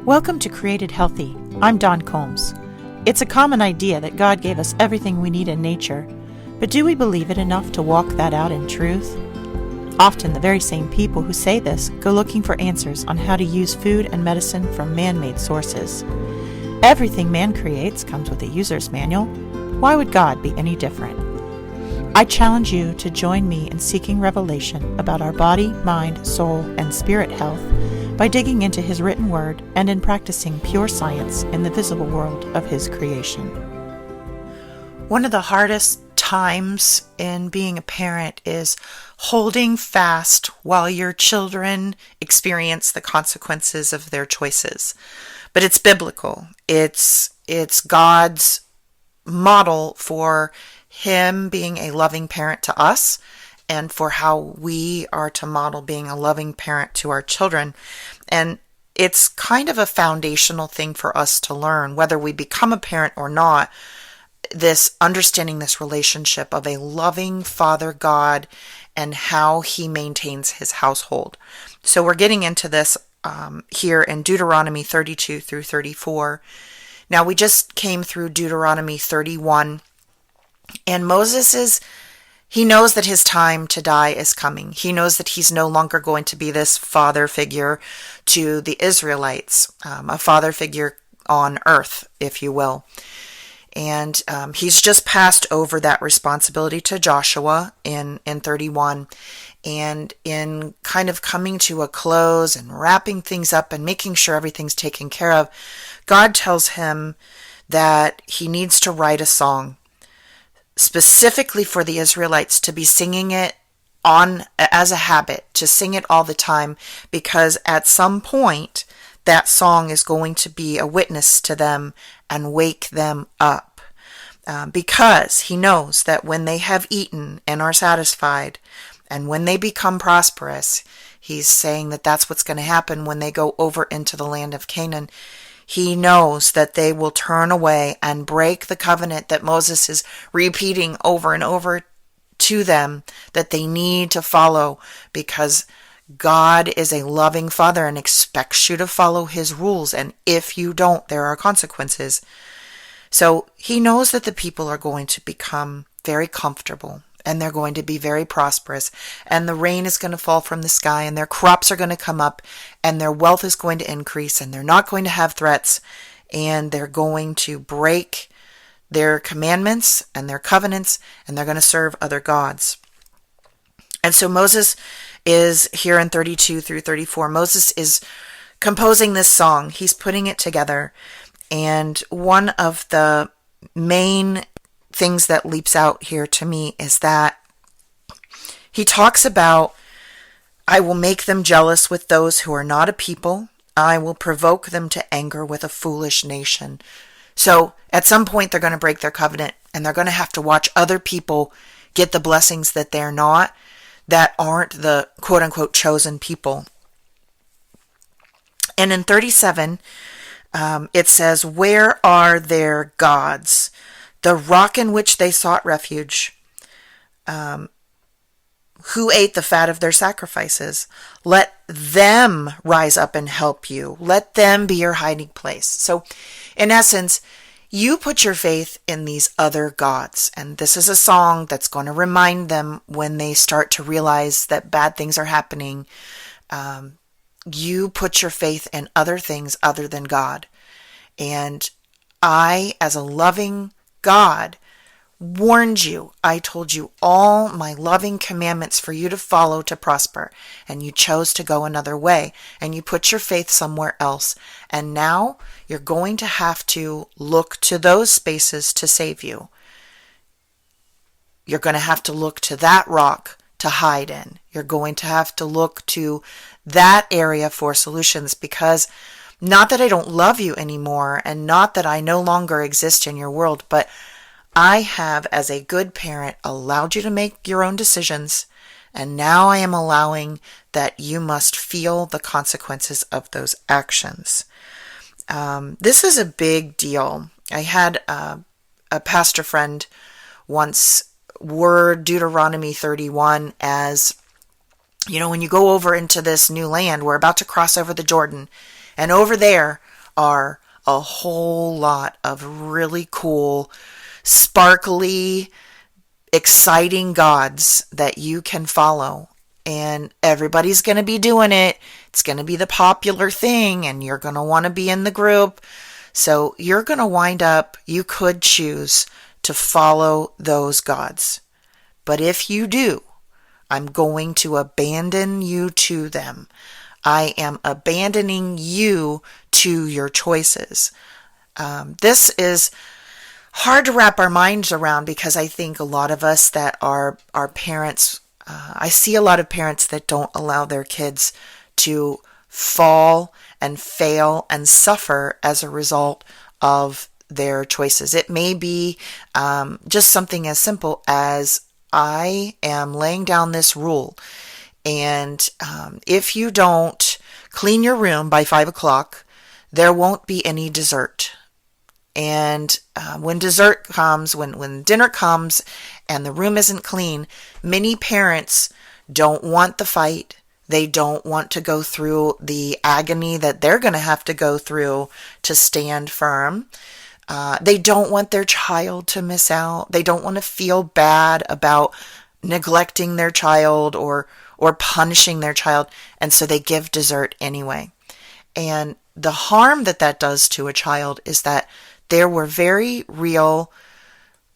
Welcome to Created Healthy. I'm Dawn Combs. It's a common idea that God gave us everything we need in nature, but do we believe it enough to walk that out in truth? Often the very same people who say this go looking for answers on how to use food and medicine from man-made sources. Everything man creates comes with a user's manual. Why would God be any different? I challenge you to join me in seeking revelation about our body, mind, soul, and spirit health by digging into His written word and in practicing pure science in the visible world of His creation. One of the hardest times in being a parent is holding fast while your children experience the consequences of their choices. But it's biblical. It's God's model for Him being a loving parent to us, and for how we are to model being a loving parent to our children. And it's kind of a foundational thing for us to learn, whether we become a parent or not, this understanding this relationship of a loving Father God and how He maintains His household. So we're getting into this here in Deuteronomy 32 through 34. Now we just came through Deuteronomy 31, and he knows that his time to die is coming. He knows that he's no longer going to be this father figure to the Israelites, a father figure on earth, if you will. And he's just passed over that responsibility to Joshua in 31. And in kind of coming to a close and wrapping things up and making sure everything's taken care of, God tells him that he needs to write a song specifically for the Israelites to be singing it on as a habit, to sing it all the time, because at some point that song is going to be a witness to them and wake them up. Because he knows that when they have eaten and are satisfied, and when they become prosperous, he's saying that that's what's going to happen when they go over into the land of Canaan. He knows that they will turn away and break the covenant that Moses is repeating over and over to them that they need to follow, because God is a loving Father and expects you to follow His rules. And if you don't, there are consequences. So he knows that the people are going to become very comfortable, and they're going to be very prosperous, and the rain is going to fall from the sky, and their crops are going to come up, and their wealth is going to increase, and they're not going to have threats, and they're going to break their commandments and their covenants, and they're going to serve other gods. And so Moses is here in 32 through 34. Moses is composing this song. He's putting it together, and one of the main things that leaps out here to me is that he talks about, I will make them jealous with those who are not a people. I will provoke them to anger with a foolish nation. So at some point they're going to break their covenant, and they're going to have to watch other people get the blessings that they're not, that aren't the quote unquote chosen people. And in 37, it says, where are their gods? The rock in which they sought refuge, who ate the fat of their sacrifices. Let them rise up and help you. Let them be your hiding place. So, in essence, you put your faith in these other gods. And this is a song that's going to remind them when they start to realize that bad things are happening. You put your faith in other things other than God. And I, as a loving God, warned you. I told you all my loving commandments for you to follow to prosper, and you chose to go another way, and you put your faith somewhere else, and now you're going to have to look to those spaces to save you. You're going to have to look to that rock to hide in. You're going to have to look to that area for solutions, because not that I don't love you anymore, and not that I no longer exist in your world, but I have, as a good parent, allowed you to make your own decisions, and now I am allowing that you must feel the consequences of those actions. This is a big deal. I had a pastor friend once word Deuteronomy 31 as, you know, when you go over into this new land, we're about to cross over the Jordan, and over there are a whole lot of really cool, sparkly, exciting gods that you can follow. And everybody's going to be doing it. It's going to be the popular thing, and you're going to want to be in the group. So you're going to wind up, you could choose to follow those gods. But if you do, I'm going to abandon you to them. I am abandoning you to your choices. This is hard to wrap our minds around, because I think a lot of us that are parents, I see a lot of parents that don't allow their kids to fall and fail and suffer as a result of their choices. It may be just something as simple as, I am laying down this rule, and if you don't clean your room by 5 o'clock, there won't be any dessert. And when dessert comes, when dinner comes and the room isn't clean, many parents don't want the fight. They don't want to go through the agony that they're going to have to go through to stand firm. They don't want their child to miss out. They don't want to feel bad about neglecting their child or punishing their child. And so they give dessert anyway. And the harm that does to a child is that there were very real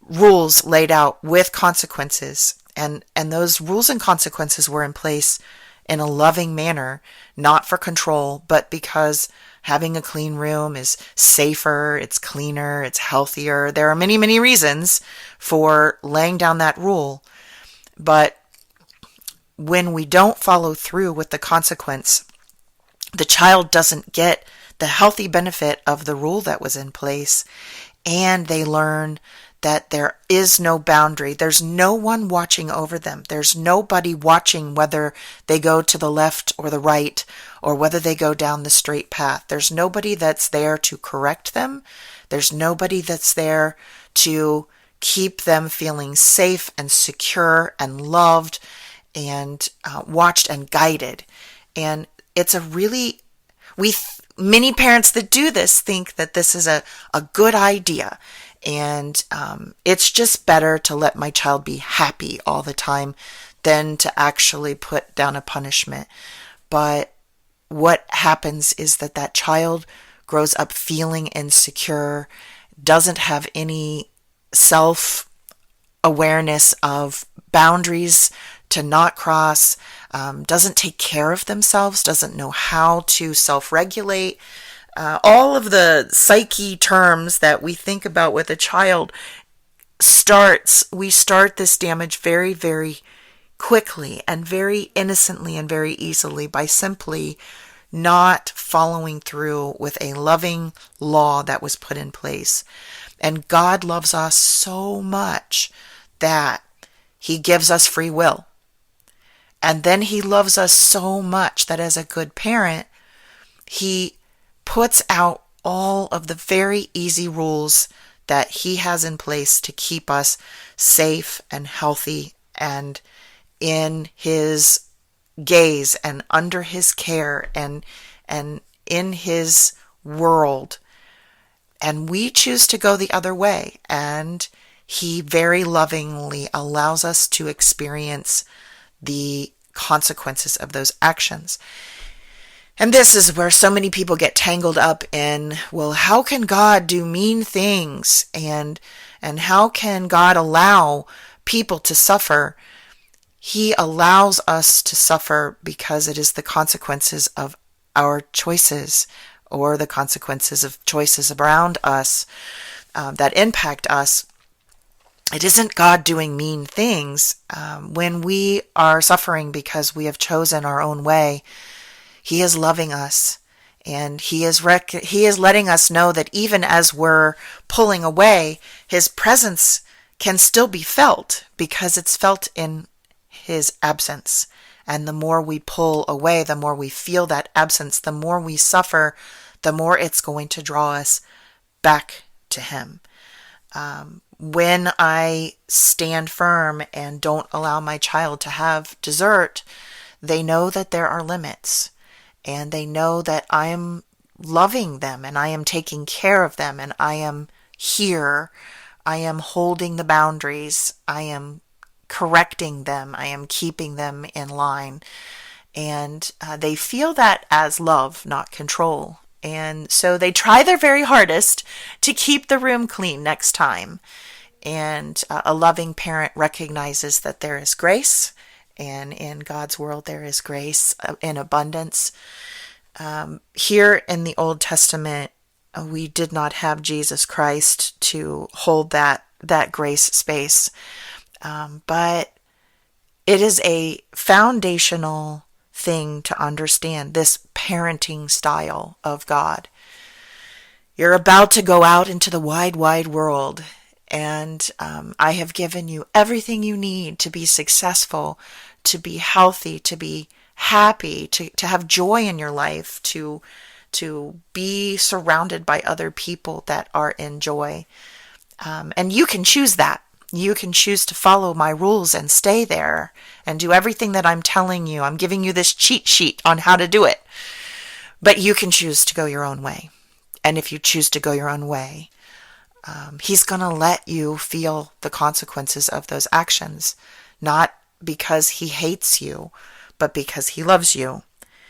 rules laid out with consequences. And those rules and consequences were in place in a loving manner, not for control, but because having a clean room is safer, it's cleaner, it's healthier. There are many, many reasons for laying down that rule. But when we don't follow through with the consequence, the child doesn't get the healthy benefit of the rule that was in place, and they learn that there is no boundary. There's no one watching over them. There's nobody watching whether they go to the left or the right, or whether they go down the straight path. There's nobody that's there to correct them. There's nobody that's there to keep them feeling safe and secure and loved and watched and guided. And it's a really, many parents that do this think that this is a good idea. And it's just better to let my child be happy all the time than to actually put down a punishment. But what happens is that child grows up feeling insecure, doesn't have any self-awareness of boundaries to not cross, doesn't take care of themselves, doesn't know how to self-regulate. All of the psyche terms that we think about with a child we start this damage very, very quickly and very innocently and very easily by simply not following through with a loving law that was put in place. And God loves us so much that He gives us free will. And then He loves us so much that as a good parent, He puts out all of the very easy rules that He has in place to keep us safe and healthy and in His gaze and under His care and in His world. And we choose to go the other way, and He very lovingly allows us to experience the consequences of those actions. And this is where so many people get tangled up in, well, how can God do mean things? And how can God allow people to suffer? He allows us to suffer because it is the consequences of our choices, or the consequences of choices around us that impact us. It isn't God doing mean things. When we are suffering because we have chosen our own way, He is loving us, and He is letting us know that even as we're pulling away, His presence can still be felt, because it's felt in His absence. And the more we pull away, the more we feel that absence, the more we suffer, the more it's going to draw us back to Him. When I stand firm and don't allow my child to have dessert, they know that there are limits, and they know that I am loving them, and I am taking care of them, and I am here. I am holding the boundaries. I am correcting them. I am keeping them in line. And they feel that as love, not control. And so they try their very hardest to keep the room clean next time. And a loving parent recognizes that there is grace, and in God's world there is grace in abundance. Here in the Old Testament, we did not have Jesus Christ to hold that grace space. But it is a foundational thing to understand this parenting style of God. You're about to go out into the wide, wide world, and I have given you everything you need to be successful, to be healthy, to be happy, to have joy in your life, to be surrounded by other people that are in joy. And you can choose that. You can choose to follow my rules and stay there and do everything that I'm telling you. I'm giving you this cheat sheet on how to do it. But you can choose to go your own way. And if you choose to go your own way, He's going to let you feel the consequences of those actions, not because He hates you, but because He loves you.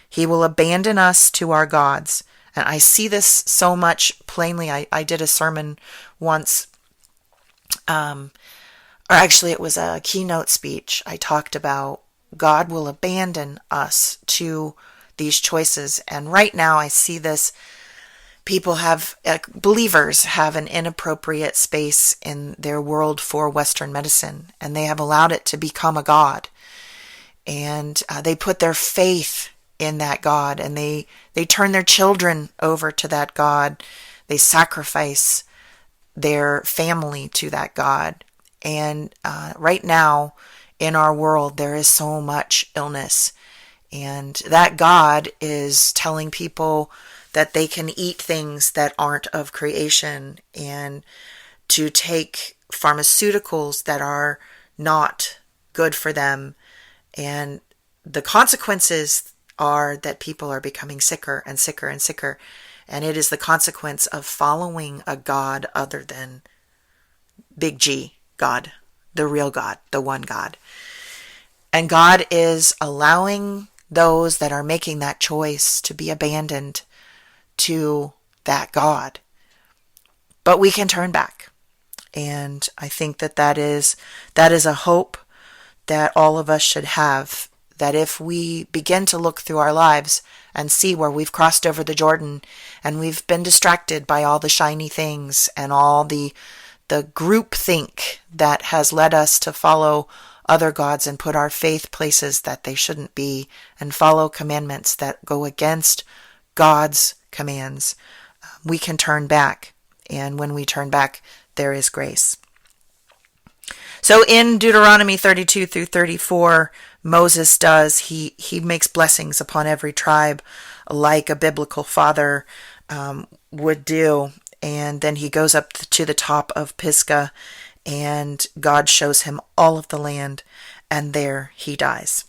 He will abandon us to our gods. And I see this so much plainly. I did a sermon once, or actually it was a keynote speech. I talked about God will abandon us to these choices. And right now I see this. Believers have an inappropriate space in their world for Western medicine, and they have allowed it to become a god. And they put their faith in that God, and they turn their children over to that God. They sacrifice their family to that God. And right now in our world, there is so much illness. And that God is telling people that they can eat things that aren't of creation, and to take pharmaceuticals that are not good for them. And the consequences are that people are becoming sicker and sicker and sicker. And it is the consequence of following a God other than Big G, God, the real God, the one God. And God is allowing those that are making that choice to be abandoned to that God. But we can turn back. And I think that is a hope that all of us should have, that if we begin to look through our lives and see where we've crossed over the Jordan and we've been distracted by all the shiny things and all the groupthink that has led us to follow other gods and put our faith places that they shouldn't be, and follow commandments that go against God's commands, we can turn back. And when we turn back, there is grace. So in Deuteronomy 32 through 34, Moses he makes blessings upon every tribe like a biblical father would do. And then he goes up to the top of Pisgah, and God shows him all of the land, and there he dies.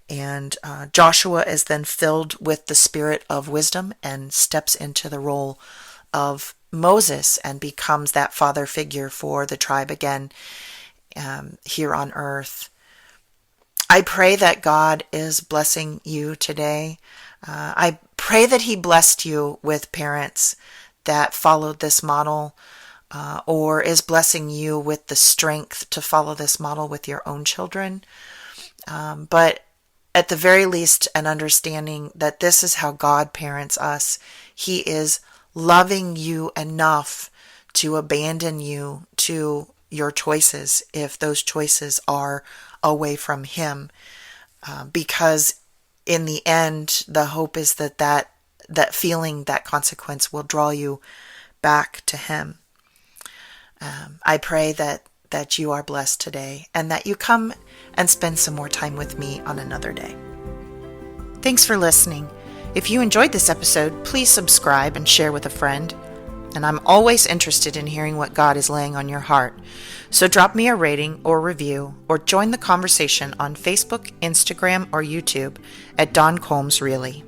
And Joshua is then filled with the spirit of wisdom and steps into the role of Moses and becomes that father figure for the tribe again here on earth. I pray that God is blessing you today. I pray that He blessed you with parents that followed this model, or is blessing you with the strength to follow this model with your own children. But at the very least, an understanding that this is how God parents us. He is loving you enough to abandon you to your choices if those choices are away from Him. Because in the end, the hope is that feeling, that consequence will draw you back to Him. I pray that you are blessed today, and that you come and spend some more time with me on another day. Thanks for listening. If you enjoyed this episode, please subscribe and share with a friend. And I'm always interested in hearing what God is laying on your heart. So drop me a rating or review, or join the conversation on Facebook, Instagram, or YouTube at Dawn Combs Really.